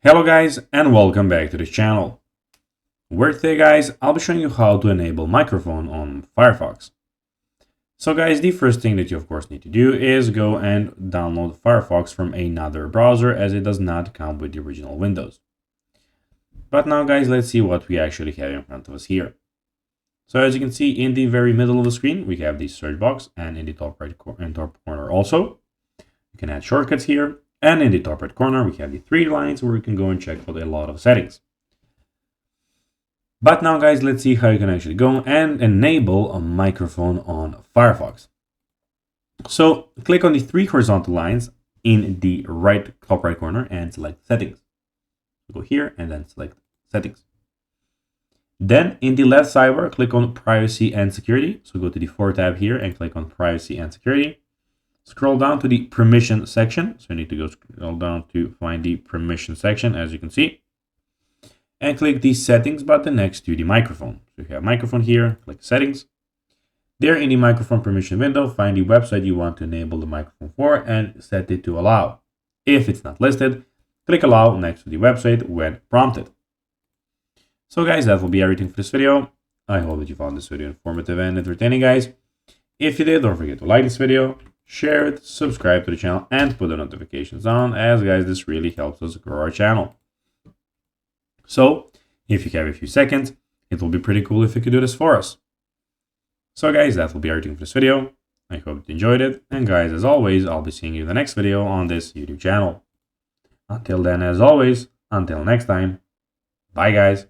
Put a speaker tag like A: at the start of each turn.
A: Hello guys and welcome back to this channel, where today guys I'll be showing you how to enable microphone on Firefox. So guys, the first thing that you of course need to do is go and download Firefox from another browser, as it does not come with the original Windows. But now guys, let's see what we actually have in front of us here. So as you can see, in the very middle of the screen we have the search box, and in the top right and top corner also you can add shortcuts here. And in the top right corner, we have the three lines where you can go and check out a lot of settings. But now guys, let's see how you can actually go and enable a microphone on Firefox. So click on the three horizontal lines in the top right corner and select settings. Go here and then select settings. Then in the left sidebar, click on privacy and security. So go to the 4th tab here and click on privacy and security. Scroll down to the permission section. So you need to go scroll down to find the permission section, as you can see. And click the settings button next to the microphone. So you have microphone here, click settings. There in the microphone permission window, find the website you want to enable the microphone for and set it to allow. If it's not listed, click allow next to the website when prompted. So guys, that will be everything for this video. I hope that you found this video informative and entertaining, guys. If you did, don't forget to like this video, share it, subscribe to the channel, and put the notifications on, as guys, this really helps us grow our channel. So if you have a few seconds, it will be pretty cool if you could do this for us. So guys, that will be everything for this video. I hope you enjoyed it, and guys, as always, I'll be seeing you in the next video on this YouTube channel. Until then, as always, until next time, bye guys.